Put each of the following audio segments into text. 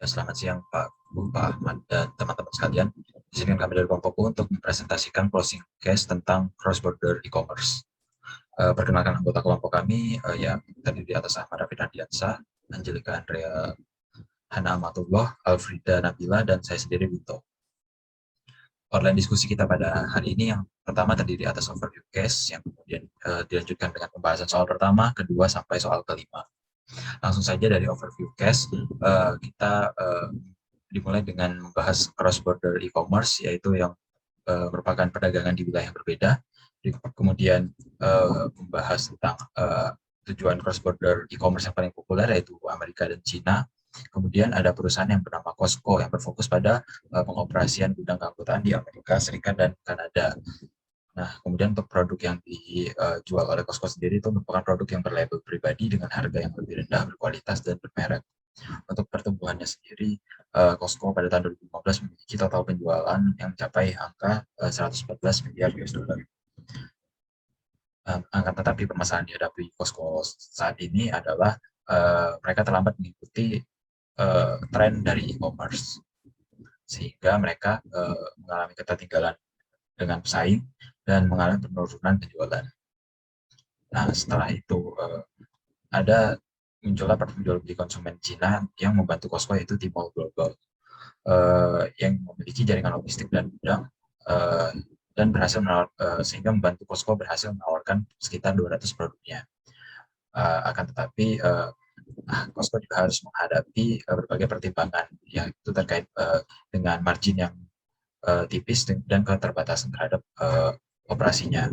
Ya, selamat siang Pak Bu, Pak Ahmad, dan teman-teman sekalian. Di sini kami dari Kompoku untuk mempresentasikan closing case tentang cross-border e-commerce. Perkenalkan anggota kelompok kami yang terdiri di atas Ahmad Rafi Ardiansah, Angelika Andrea Hana Amatullah, Alfrida Nabila, dan saya sendiri Winto. Online diskusi kita pada hari ini yang pertama terdiri atas overview case, yang kemudian dilanjutkan dengan pembahasan soal pertama, kedua, sampai soal kelima. Langsung saja dari overview case, kita dimulai dengan membahas cross-border e-commerce, yaitu yang merupakan perdagangan di wilayah yang berbeda. Kemudian membahas tentang tujuan cross-border e-commerce yang paling populer, yaitu Amerika dan Cina. Kemudian ada perusahaan yang bernama Costco yang berfokus pada pengoperasian gudang keanggotaan di Amerika Serikat dan Kanada. Nah, kemudian untuk produk yang dijual oleh Costco sendiri itu merupakan produk yang berlabel pribadi dengan harga yang lebih rendah, berkualitas, dan bermerek. Untuk pertumbuhannya sendiri, Costco pada tahun 2015 memiliki total penjualan yang mencapai angka 114 miliar US dollar. Akan tetapi permasalahan dihadapi Costco saat ini adalah mereka terlambat mengikuti tren dari e-commerce, sehingga mereka mengalami ketertinggalan dengan pesaing dan mengalami penurunan penjualan. Nah, setelah itu ada muncullah platform jual beli konsumen Cina yang membantu Costco, yaitu Tmall Global, yang memiliki jaringan logistik dan gudang dan berhasil sehingga membantu Costco berhasil menawarkan sekitar 200 produknya. Akan tetapi Costco juga harus menghadapi berbagai pertimbangan yang itu terkait dengan margin yang tipis dan keterbatasan terhadap operasinya.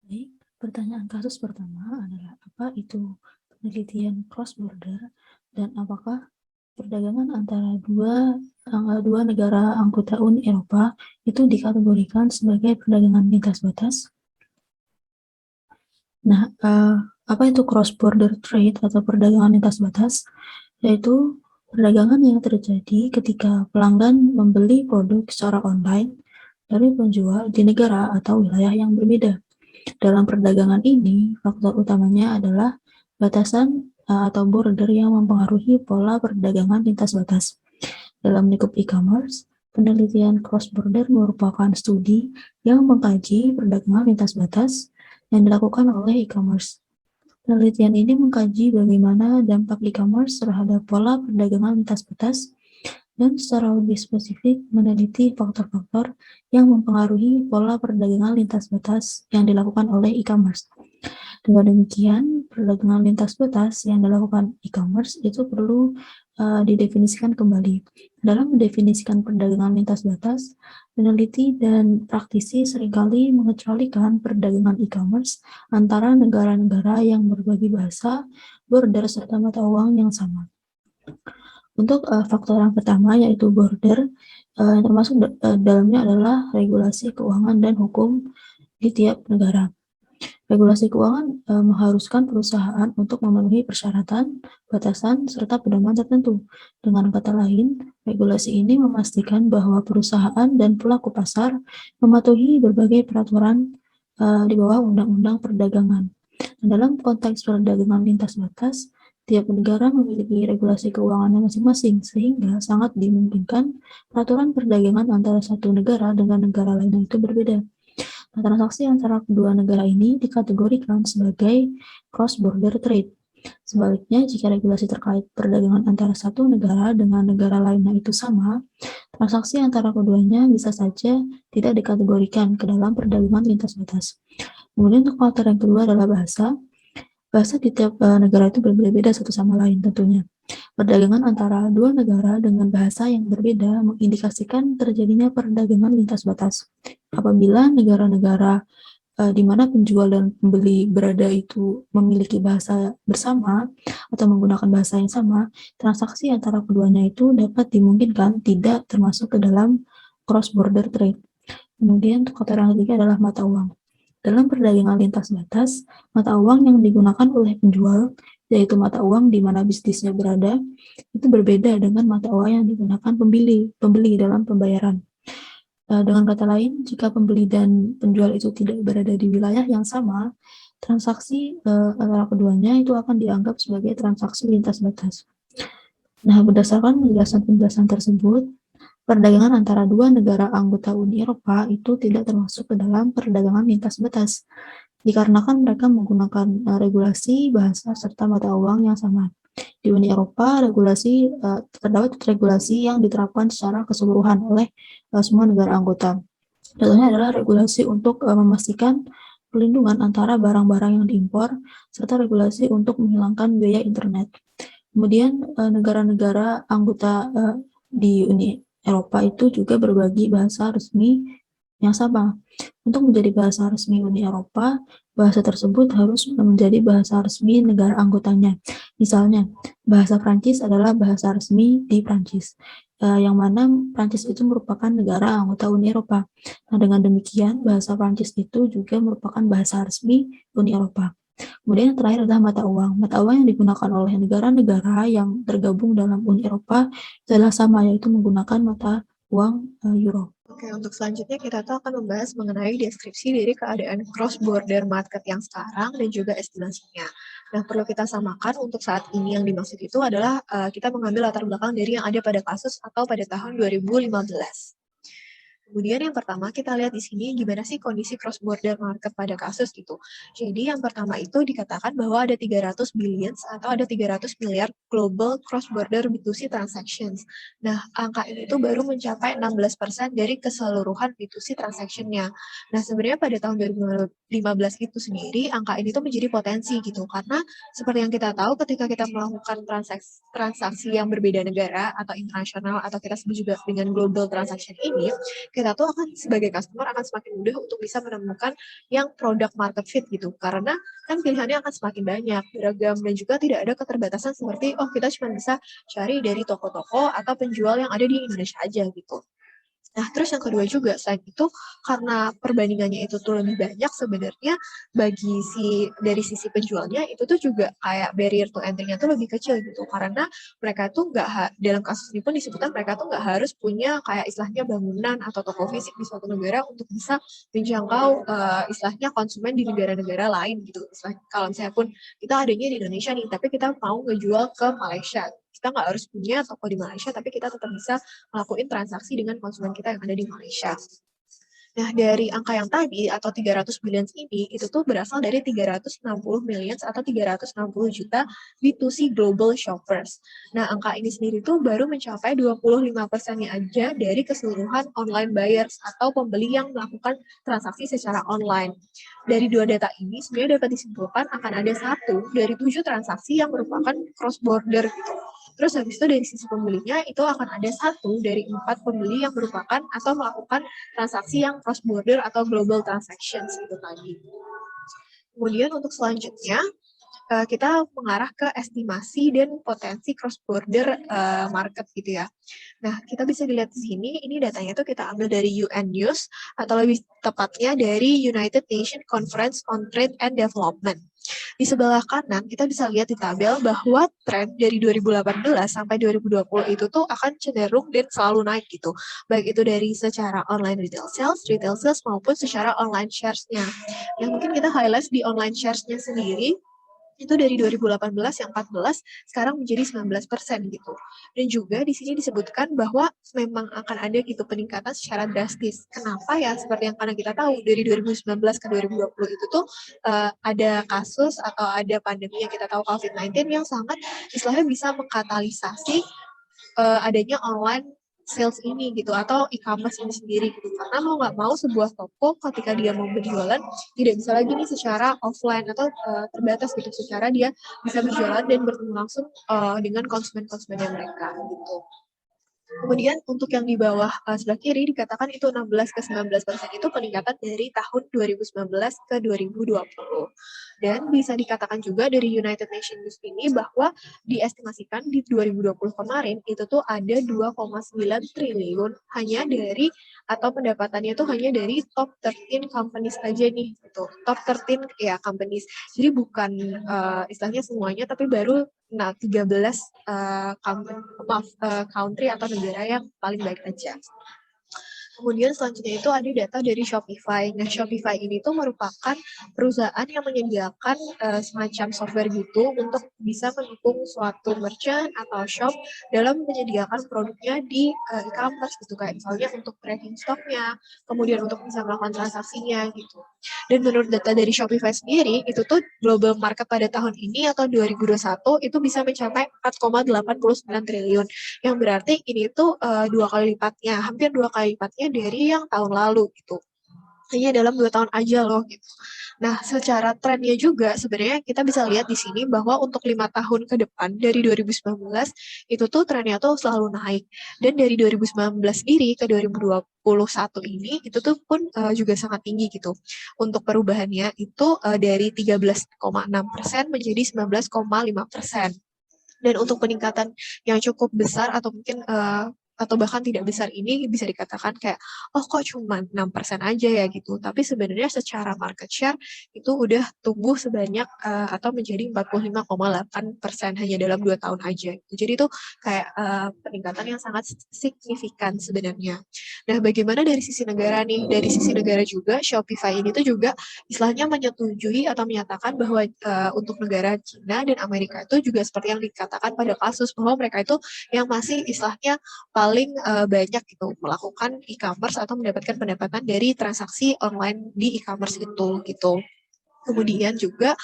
Baik, pertanyaan kasus pertama adalah apa itu penelitian cross-border dan apakah perdagangan antara dua negara anggota Uni Eropa itu dikategorikan sebagai perdagangan lintas batas? Nah, apa itu cross-border trade atau perdagangan lintas batas? Yaitu perdagangan yang terjadi ketika pelanggan membeli produk secara online dari penjual di negara atau wilayah yang berbeda. Dalam perdagangan ini, faktor utamanya adalah batasan atau border yang mempengaruhi pola perdagangan lintas batas. Dalam lingkup e-commerce, penelitian cross-border merupakan studi yang mengkaji perdagangan lintas batas yang dilakukan oleh e-commerce. Penelitian ini mengkaji bagaimana dampak e-commerce terhadap pola perdagangan lintas batas dan secara lebih spesifik meneliti faktor-faktor yang mempengaruhi pola perdagangan lintas batas yang dilakukan oleh e-commerce. Dengan demikian, perdagangan lintas batas yang dilakukan e-commerce itu perlu didefinisikan kembali. Dalam mendefinisikan perdagangan lintas batas, peneliti dan praktisi seringkali mengecualikan perdagangan e-commerce antara negara-negara yang berbagi bahasa, border, serta mata uang yang sama. Untuk faktor yang pertama yaitu border, termasuk dalamnya adalah regulasi keuangan dan hukum di tiap negara. Regulasi keuangan mengharuskan perusahaan untuk memenuhi persyaratan, batasan, serta pedoman tertentu. Dengan kata lain, regulasi ini memastikan bahwa perusahaan dan pelaku pasar mematuhi berbagai peraturan di bawah Undang-Undang Perdagangan. Dalam konteks perdagangan lintas batas, tiap negara memiliki regulasi keuangannya masing-masing, sehingga sangat dimungkinkan peraturan perdagangan antara satu negara dengan negara lainnya itu berbeda. Nah, transaksi antara kedua negara ini dikategorikan sebagai cross-border trade. Sebaliknya, jika regulasi terkait perdagangan antara satu negara dengan negara lainnya itu sama, transaksi antara keduanya bisa saja tidak dikategorikan ke dalam perdagangan lintas batas. Kemudian untuk faktor yang kedua adalah bahasa. Bahasa di tiap negara itu berbeda-beda satu sama lain tentunya. Perdagangan antara dua negara dengan bahasa yang berbeda mengindikasikan terjadinya perdagangan lintas batas. Apabila negara-negara di mana penjual dan pembeli berada itu memiliki bahasa bersama atau menggunakan bahasa yang sama, transaksi antara keduanya itu dapat dimungkinkan tidak termasuk ke dalam cross-border trade. Kemudian faktor yang ketiga adalah mata uang. Dalam perdagangan lintas batas, mata uang yang digunakan oleh penjual, yaitu mata uang di mana bisnisnya berada, itu berbeda dengan mata uang yang digunakan pembeli dalam pembayaran. Dengan kata lain, jika pembeli dan penjual itu tidak berada di wilayah yang sama, transaksi antara keduanya itu akan dianggap sebagai transaksi lintas batas. Nah, berdasarkan penjelasan-penjelasan tersebut, perdagangan antara dua negara anggota Uni Eropa itu tidak termasuk ke dalam perdagangan lintas batas, dikarenakan mereka menggunakan regulasi, bahasa, serta mata uang yang sama. Di Uni Eropa, terdapat regulasi yang diterapkan secara keseluruhan oleh semua negara anggota. Contohnya adalah regulasi untuk memastikan perlindungan antara barang-barang yang diimpor, serta regulasi untuk menghilangkan biaya internet. Kemudian negara-negara anggota di Uni Eropa itu juga berbagi bahasa resmi yang sama. Untuk menjadi bahasa resmi Uni Eropa, bahasa tersebut harus menjadi bahasa resmi negara anggotanya. Misalnya, bahasa Prancis adalah bahasa resmi di Prancis, yang mana Prancis itu merupakan negara anggota Uni Eropa. Nah, dengan demikian, bahasa Prancis itu juga merupakan bahasa resmi Uni Eropa. Kemudian yang terakhir adalah mata uang. Mata uang yang digunakan oleh negara-negara yang tergabung dalam Uni Eropa adalah sama, yaitu menggunakan mata uang euro. Oke, untuk selanjutnya kita tuh akan membahas mengenai deskripsi dari keadaan cross-border market yang sekarang dan juga estimasinya. Nah, perlu kita samakan untuk saat ini yang dimaksud itu adalah kita mengambil latar belakang dari yang ada pada kasus atau pada tahun 2015. Kemudian yang pertama kita lihat di sini gimana sih kondisi cross border market pada kasus gitu. Jadi yang pertama itu dikatakan bahwa ada 300 billion atau ada 300 miliar global cross border B2C transactions. Nah, angka ini tuh baru mencapai 16% dari keseluruhan B2C transaction-nya. Nah, sebenarnya pada tahun 2015 itu sendiri angka ini tuh menjadi potensi gitu karena seperti yang kita tahu ketika kita melakukan transaksi yang berbeda negara atau internasional atau kita sebut juga dengan global transaction ini, kita tuh akan sebagai customer akan semakin mudah untuk bisa menemukan yang produk market fit gitu. Karena kan pilihannya akan semakin banyak, beragam, dan juga tidak ada keterbatasan seperti, oh kita cuma bisa cari dari toko-toko atau penjual yang ada di Indonesia aja gitu. Nah, terus yang kedua juga, selain itu, karena perbandingannya itu tuh lebih banyak, sebenarnya dari sisi penjualnya, itu tuh juga kayak barrier to entry-nya tuh lebih kecil gitu. Karena mereka tuh dalam kasus ini pun disebutkan mereka tuh nggak harus punya kayak istilahnya bangunan atau toko fisik di suatu negara untuk bisa menjangkau istilahnya konsumen di negara-negara lain gitu. Kalau misalnya pun kita adanya di Indonesia nih, tapi kita mau ngejual ke Malaysia. Kita nggak harus punya toko di Malaysia, tapi kita tetap bisa ngelakuin transaksi dengan konsumen kita yang ada di Malaysia. Nah, dari angka yang tadi atau 300 billion ini, itu tuh berasal dari 360 million atau 360 juta B2C global shoppers. Nah, angka ini sendiri tuh baru mencapai 25%-nya aja dari keseluruhan online buyers atau pembeli yang melakukan transaksi secara online. Dari dua data ini, sebenarnya dapat disimpulkan akan ada 1 dari 7 transaksi yang merupakan cross-border gitu. Terus habis itu dari sisi pembelinya, itu akan ada 1 dari 4 pembeli yang merupakan atau melakukan transaksi yang cross border atau global transactions itu tadi. Kemudian untuk selanjutnya kita mengarah ke estimasi dan potensi cross border market gitu ya. Nah, kita bisa dilihat di sini, ini datanya itu kita ambil dari UN News atau lebih tepatnya dari United Nations Conference on Trade and Development. Di sebelah kanan kita bisa lihat di tabel bahwa tren dari 2018 sampai 2020 itu tuh akan cenderung dan selalu naik gitu. Baik itu dari secara online retail sales maupun secara online shares-nya. Yang mungkin kita highlight di online shares-nya sendiri itu dari 2018 yang 14 sekarang menjadi 19% gitu. Dan juga di sini disebutkan bahwa memang akan ada gitu peningkatan secara drastis. Kenapa ya? Seperti yang karena kita tahu dari 2019 ke 2020 itu tuh ada kasus atau ada pandemi yang kita tahu COVID-19 yang sangat istilahnya bisa mengkatalisasi adanya online sales ini gitu atau e-commerce ini sendiri gitu karena mau nggak mau sebuah toko ketika dia mau berjualan tidak bisa lagi nih secara offline atau terbatas gitu secara dia bisa berjualan dan bertemu langsung dengan konsumen-konsumennya mereka gitu. Kemudian untuk yang di bawah sebelah kiri dikatakan itu 16 ke 19% itu peningkatan dari tahun 2019 ke 2020. Dan bisa dikatakan juga dari United Nations ini bahwa diestimasikan di 2020 kemarin itu tuh ada 2,9 triliun hanya dari atau pendapatannya itu hanya dari top 13 companies aja nih gitu. Top 13 ya companies. Jadi bukan istilahnya semuanya tapi baru 13 country atau negara yang paling baik aja. Kemudian selanjutnya itu ada data dari Shopify. Nah, Shopify ini tuh merupakan perusahaan yang menyediakan semacam software gitu untuk bisa mendukung suatu merchant atau shop dalam menyediakan produknya di e-commerce gitu, kayak misalnya untuk tracking stoknya, kemudian untuk bisa melakukan transaksinya gitu. Dan menurut data dari Shopify sendiri, itu tuh global market pada tahun ini atau 2021 itu bisa mencapai 4,89 triliun. Yang berarti ini tuh dua kali lipatnya, hampir dua kali lipatnya dari yang tahun lalu gitu. Hanya dalam 2 tahun aja loh gitu. Nah, secara trennya juga sebenarnya kita bisa lihat di sini bahwa untuk 5 tahun ke depan dari 2019 itu tuh trennya tuh selalu naik. Dan dari 2019 sendiri ke 2021 ini itu tuh pun juga sangat tinggi gitu. Untuk perubahannya itu dari 13,6% menjadi 19,5%. Dan untuk peningkatan yang cukup besar atau mungkin atau bahkan tidak besar ini bisa dikatakan kayak, oh kok cuma 6% aja ya gitu. Tapi sebenarnya secara market share itu udah tumbuh sebanyak atau menjadi 45,8% hanya dalam 2 tahun aja. Jadi itu kayak peningkatan yang sangat signifikan sebenarnya. Nah, bagaimana dari sisi negara nih? Dari sisi negara juga Shopify ini tuh juga istilahnya menyetujui atau menyatakan bahwa untuk negara Cina dan Amerika itu juga seperti yang dikatakan pada kasus bahwa mereka itu yang masih istilahnya paling banyak gitu melakukan e-commerce atau mendapatkan pendapatan dari transaksi online di e-commerce itu gitu. Kemudian juga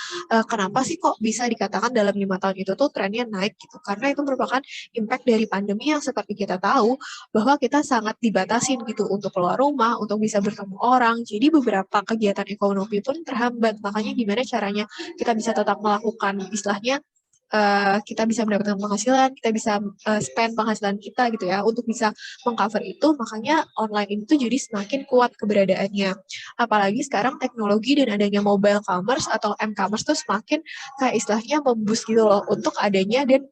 kenapa sih kok bisa dikatakan dalam 5 tahun itu tuh trennya naik gitu? Karena itu merupakan impact dari pandemi yang seperti kita tahu bahwa kita sangat dibatasin gitu untuk keluar rumah, untuk bisa bertemu orang. Jadi beberapa kegiatan ekonomi pun terhambat. Makanya gimana caranya kita bisa tetap melakukan istilahnya kita bisa mendapatkan penghasilan, kita bisa spend penghasilan kita gitu ya untuk bisa mengcover itu, makanya online itu jadi semakin kuat keberadaannya. Apalagi sekarang teknologi dan adanya mobile commerce atau m-commerce tuh semakin kayak istilahnya memboost gitu loh untuk adanya dan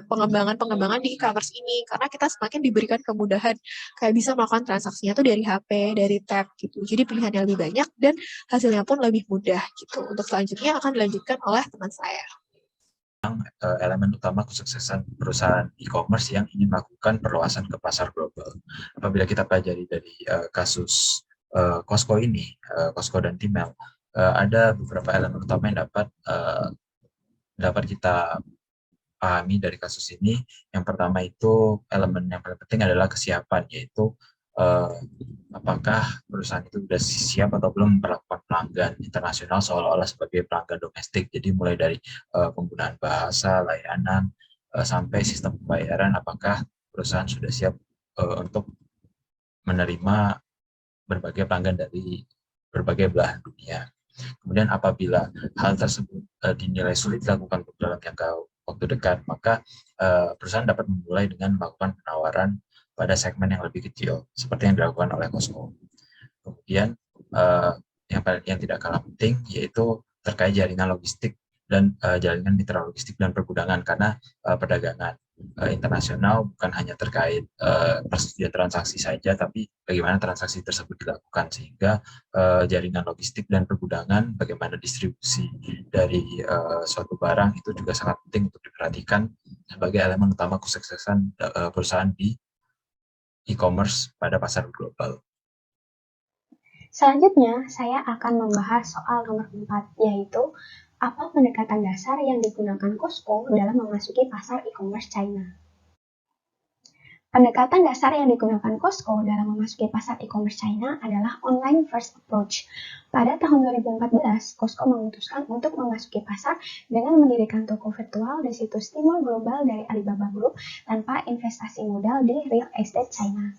pengembangan-pengembangan di e-commerce ini karena kita semakin diberikan kemudahan kayak bisa melakukan transaksinya tuh dari HP, dari tab gitu. Jadi pilihannya lebih banyak dan hasilnya pun lebih mudah gitu. Untuk selanjutnya akan dilanjutkan oleh teman saya. Elemen utama kesuksesan perusahaan e-commerce yang ingin melakukan perluasan ke pasar global. Apabila kita pelajari dari kasus Costco ini, Costco dan Tmall, ada beberapa elemen utama yang dapat kita pahami dari kasus ini. Yang pertama itu elemen yang paling penting adalah kesiapan, yaitu apakah perusahaan itu sudah siap atau belum memperlakukan pelanggan internasional seolah-olah sebagai pelanggan domestik. Jadi mulai dari penggunaan bahasa, layanan, sampai sistem pembayaran, apakah perusahaan sudah siap untuk menerima berbagai pelanggan dari berbagai belahan dunia. Kemudian apabila hal tersebut dinilai sulit dilakukan dalam jangka waktu dekat, maka perusahaan dapat memulai dengan melakukan penawaran pada segmen yang lebih kecil, seperti yang dilakukan oleh Costco. Kemudian yang tidak kalah penting yaitu terkait jaringan logistik dan jaringan mitra logistik dan pergudangan, karena perdagangan internasional bukan hanya terkait persetujuan transaksi saja, tapi bagaimana transaksi tersebut dilakukan, sehingga jaringan logistik dan pergudangan, bagaimana distribusi dari suatu barang itu juga sangat penting untuk diperhatikan sebagai elemen utama kesuksesan perusahaan di e-commerce pada pasar global. Selanjutnya, saya akan membahas soal nomor 4, yaitu apa pendekatan dasar yang digunakan Costco dalam memasuki pasar e-commerce China. Pendekatan dasar yang digunakan Costco dalam memasuki pasar e-commerce China adalah online first approach. Pada tahun 2014, Costco memutuskan untuk memasuki pasar dengan mendirikan toko virtual di situs Tmall Global dari Alibaba Group tanpa investasi modal di real estate China.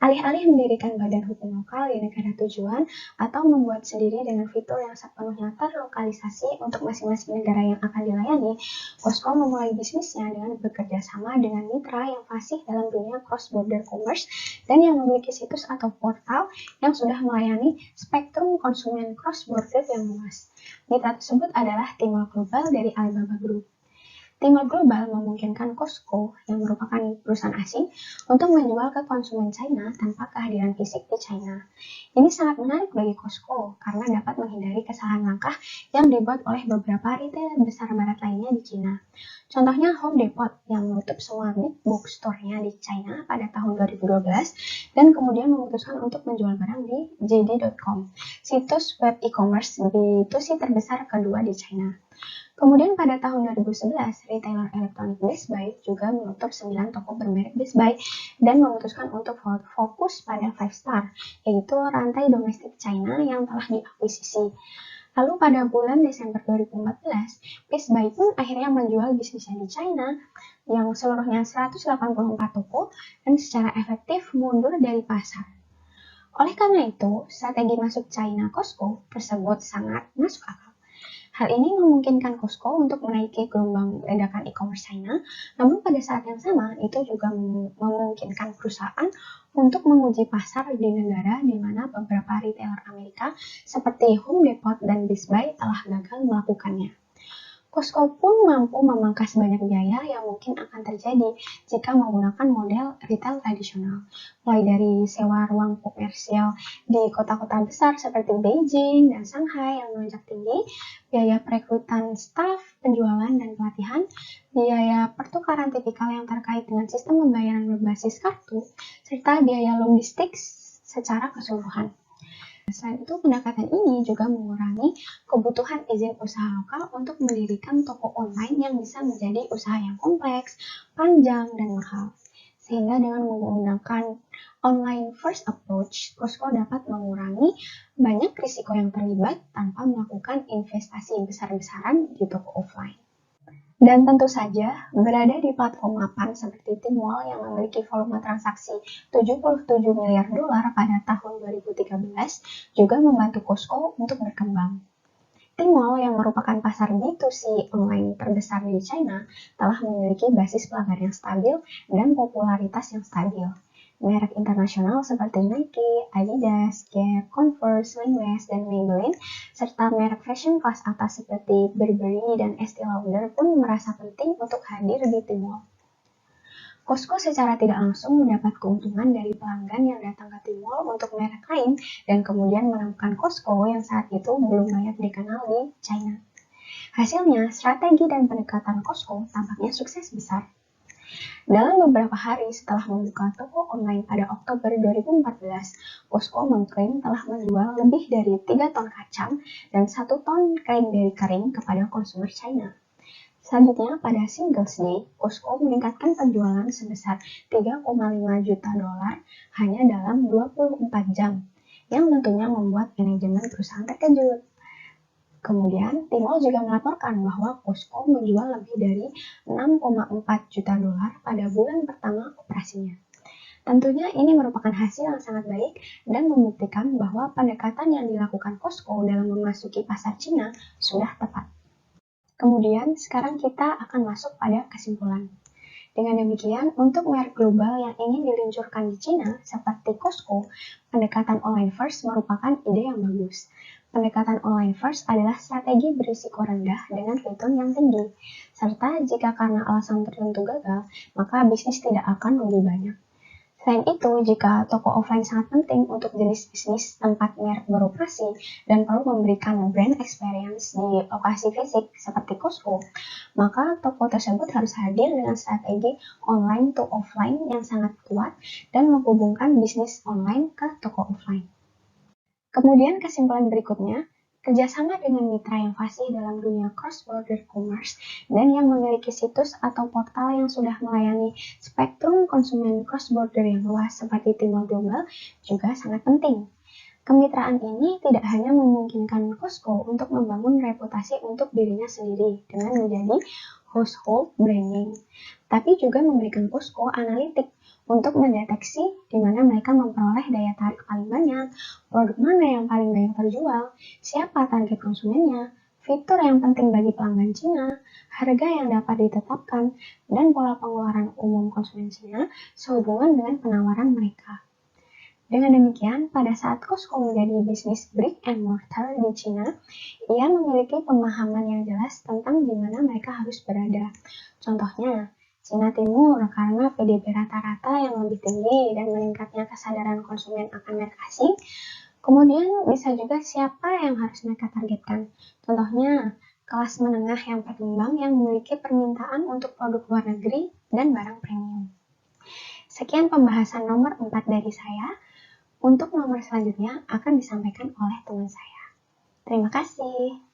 Alih-alih mendirikan badan hukum lokal di negara tujuan atau membuat sendiri dengan fitur yang sepenuhnya terlokalisasi untuk masing-masing negara yang akan dilayani, Costco memulai bisnisnya dengan bekerja sama dengan mitra yang fasih dalam dunia cross-border commerce dan yang memiliki situs atau portal yang sudah melayani spektrum konsumen cross-border yang luas. Mitra tersebut adalah Tmall Global dari Alibaba Group. Timbal global memungkinkan Costco, yang merupakan perusahaan asing, untuk menjual ke konsumen China tanpa kehadiran fisik di China. Ini sangat menarik bagi Costco karena dapat menghindari kesalahan langkah yang dibuat oleh beberapa retailer besar barat lainnya di China. Contohnya Home Depot yang menutup semua big box store-nya di China pada tahun 2012 dan kemudian memutuskan untuk menjual barang di JD.com, situs web e-commerce B2C terbesar kedua di China. Kemudian pada tahun 2011, retailer elektronik Best Buy juga menutup 9 toko bermerek Best Buy dan memutuskan untuk fokus pada Five Star, yaitu rantai domestik China yang telah diakuisisi. Lalu pada bulan Desember 2014, Best Buy pun akhirnya menjual bisnisnya di China yang seluruhnya 184 toko dan secara efektif mundur dari pasar. Oleh karena itu, strategi masuk China Costco tersebut sangat masuk akal. Hal ini memungkinkan Costco untuk menaiki gelombang ledakan e-commerce China, namun pada saat yang sama itu juga memungkinkan perusahaan untuk menguji pasar di negara di mana beberapa retailer Amerika seperti Home Depot dan Best Buy telah gagal melakukannya. Costco pun mampu memangkas banyak biaya yang mungkin akan terjadi jika menggunakan model retail tradisional, mulai dari sewa ruang komersial di kota-kota besar seperti Beijing dan Shanghai yang melonjak tinggi, biaya perekrutan staf, penjualan dan pelatihan, biaya pertukaran tipikal yang terkait dengan sistem pembayaran berbasis kartu, serta biaya logistik secara keseluruhan. Selain itu, pendekatan ini juga mengurangi kebutuhan izin usaha lokal untuk mendirikan toko online yang bisa menjadi usaha yang kompleks, panjang, dan mahal. Sehingga dengan menggunakan online first approach, Costco dapat mengurangi banyak risiko yang terlibat tanpa melakukan investasi besar-besaran di toko offline. Dan tentu saja, berada di platform mapan seperti Tmall yang memiliki volume transaksi 77 miliar dolar pada tahun 2013 juga membantu Costco untuk berkembang. Tmall yang merupakan pasar B2C online terbesar di China telah memiliki basis pelanggan yang stabil dan popularitas yang stabil. Merek internasional seperti Nike, Adidas, Gap, Converse, West, dan Maybelline, serta merek fashion kelas atas seperti Burberry dan Estee Lauder pun merasa penting untuk hadir di Tmall. Costco secara tidak langsung mendapat keuntungan dari pelanggan yang datang ke Tmall untuk merek lain dan kemudian menemukan Costco yang saat itu belum banyak dikenal di China. Hasilnya, strategi dan pendekatan Costco tampaknya sukses besar. Dalam beberapa hari setelah membuka toko online pada Oktober 2014, Costco mengklaim telah menjual lebih dari 3 ton kacang dan 1 ton cranberry kering kepada konsumer China. Selanjutnya, pada Singles Day, Costco meningkatkan penjualan sebesar 3,5 juta dolar hanya dalam 24 jam, yang tentunya membuat manajemen perusahaan terkejut. Kemudian, Tmall juga melaporkan bahwa Costco menjual lebih dari 6,4 juta dolar pada bulan pertama operasinya. Tentunya ini merupakan hasil yang sangat baik dan membuktikan bahwa pendekatan yang dilakukan Costco dalam memasuki pasar Cina sudah tepat. Kemudian, sekarang kita akan masuk pada kesimpulan. Dengan demikian, untuk merek global yang ingin diluncurkan di Cina seperti Costco, pendekatan online first merupakan ide yang bagus. Pendekatan online first adalah strategi berisiko rendah dengan return yang tinggi, serta jika karena alasan tertentu gagal, maka bisnis tidak akan lebih banyak. Selain itu, jika toko offline sangat penting untuk jenis bisnis tempat merek beroperasi dan perlu memberikan brand experience di lokasi fisik seperti Costco, maka toko tersebut harus hadir dengan strategi online to offline yang sangat kuat dan menghubungkan bisnis online ke toko offline. Kemudian kesimpulan berikutnya, kerjasama dengan mitra yang fasih dalam dunia cross-border commerce dan yang memiliki situs atau portal yang sudah melayani spektrum konsumen cross-border yang luas seperti Tmall Global juga sangat penting. Kemitraan ini tidak hanya memungkinkan Costco untuk membangun reputasi untuk dirinya sendiri dengan menjadi household branding, tapi juga memberikan Costco analitik untuk mendeteksi di mana mereka memperoleh daya tarik paling banyak, produk mana yang paling banyak terjual, siapa target konsumennya, fitur yang penting bagi pelanggan Cina, harga yang dapat ditetapkan, dan pola pengeluaran umum konsumen Cina sehubungan dengan penawaran mereka. Dengan demikian, pada saat Costco menjadi bisnis brick and mortar di China, ia memiliki pemahaman yang jelas tentang di mana mereka harus berada. Contohnya, Cina Timur karena PDB rata-rata yang lebih tinggi dan meningkatnya kesadaran konsumen akan merek asing. Kemudian bisa juga siapa yang harus mereka targetkan. Contohnya, kelas menengah yang berkembang yang memiliki permintaan untuk produk luar negeri dan barang premium. Sekian pembahasan nomor 4 dari saya. Untuk nomor selanjutnya akan disampaikan oleh teman saya. Terima kasih.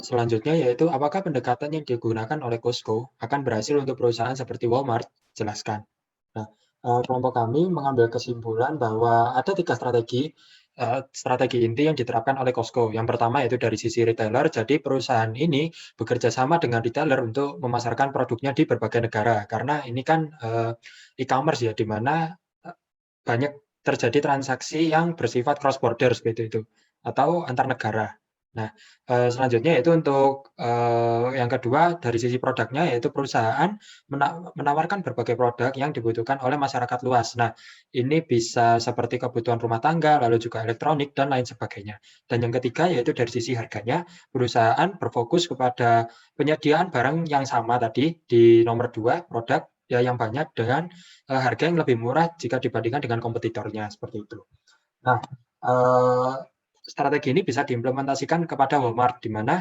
Selanjutnya yaitu apakah pendekatan yang digunakan oleh Costco akan berhasil untuk perusahaan seperti Walmart? Jelaskan. Nah, kelompok kami mengambil kesimpulan bahwa ada 3 strategi inti yang diterapkan oleh Costco. Yang pertama yaitu dari sisi retailer, jadi perusahaan ini bekerja sama dengan retailer untuk memasarkan produknya di berbagai negara. Karena ini kan e-commerce ya, di mana banyak terjadi transaksi yang bersifat cross border seperti itu atau antar negara. Nah, selanjutnya yaitu untuk yang kedua dari sisi produknya yaitu perusahaan menawarkan berbagai produk yang dibutuhkan oleh masyarakat luas. Nah, ini bisa seperti kebutuhan rumah tangga, lalu juga elektronik dan lain sebagainya. Dan yang ketiga yaitu dari sisi harganya, perusahaan berfokus kepada penyediaan barang yang sama tadi di nomor 2 produk ya yang banyak dengan harga yang lebih murah jika dibandingkan dengan kompetitornya seperti itu. Nah, strategi ini bisa diimplementasikan kepada Walmart di mana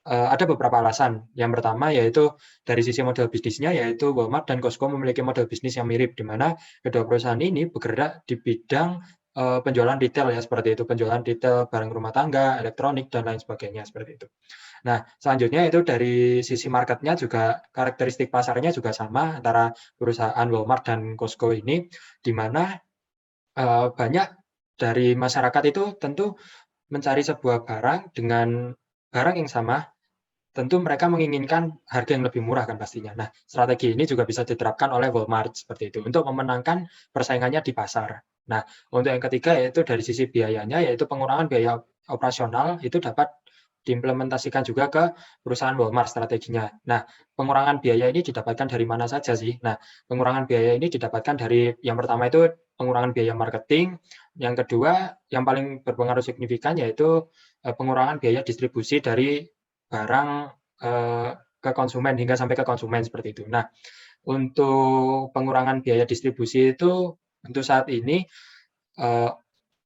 ada beberapa alasan. Yang pertama yaitu dari sisi model bisnisnya, yaitu Walmart dan Costco memiliki model bisnis yang mirip, di mana kedua perusahaan ini bergerak di bidang penjualan retail ya seperti itu, penjualan retail barang rumah tangga, elektronik dan lain sebagainya seperti itu. Nah, selanjutnya itu dari sisi marketnya juga karakteristik pasarnya juga sama antara perusahaan Walmart dan Costco ini, di mana banyak dari masyarakat itu tentu mencari sebuah barang dengan barang yang sama, tentu mereka menginginkan harga yang lebih murah kan pastinya. Nah, strategi ini juga bisa diterapkan oleh Walmart seperti itu untuk memenangkan persaingannya di pasar. Nah, untuk yang ketiga yaitu dari sisi biayanya, yaitu pengurangan biaya operasional itu dapat diimplementasikan juga ke perusahaan Walmart strateginya. Nah, pengurangan biaya ini didapatkan dari mana saja sih? Nah, pengurangan biaya ini didapatkan dari yang pertama itu pengurangan biaya marketing, yang kedua yang paling berpengaruh signifikan yaitu pengurangan biaya distribusi dari barang ke konsumen hingga sampai ke konsumen seperti itu. Nah, untuk pengurangan biaya distribusi itu untuk saat ini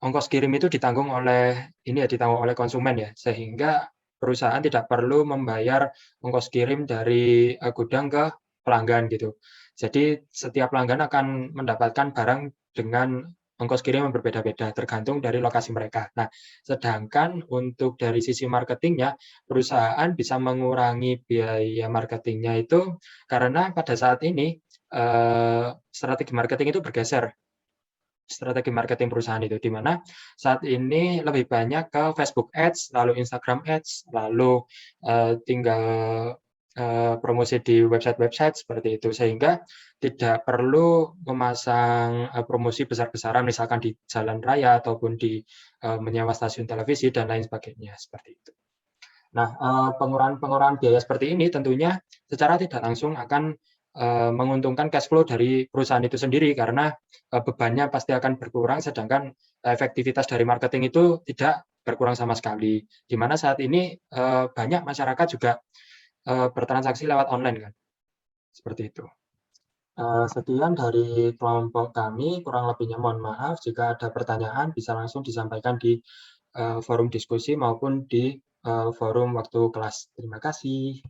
ongkos kirim itu ditanggung oleh konsumen ya, sehingga perusahaan tidak perlu membayar ongkos kirim dari gudang ke pelanggan gitu. Jadi setiap pelanggan akan mendapatkan barang dengan ongkos kirim yang berbeda-beda tergantung dari lokasi mereka. Nah, sedangkan untuk dari sisi marketingnya, perusahaan bisa mengurangi biaya marketingnya itu karena pada saat ini strategi marketing itu bergeser. Strategi marketing perusahaan itu, di mana saat ini lebih banyak ke Facebook Ads, lalu Instagram Ads, lalu tinggal promosi di website-website seperti itu, sehingga tidak perlu memasang promosi besar-besaran misalkan di jalan raya ataupun di menyewa stasiun televisi dan lain sebagainya seperti itu. Nah, pengurangan biaya seperti ini tentunya secara tidak langsung akan menguntungkan cash flow dari perusahaan itu sendiri karena bebannya pasti akan berkurang, sedangkan efektivitas dari marketing itu tidak berkurang sama sekali. Di mana saat ini banyak masyarakat juga bertransaksi lewat online kan, seperti itu. Sekian dari kelompok kami, kurang lebihnya mohon maaf. Jika ada pertanyaan bisa langsung disampaikan di forum diskusi maupun di forum waktu kelas. Terima kasih.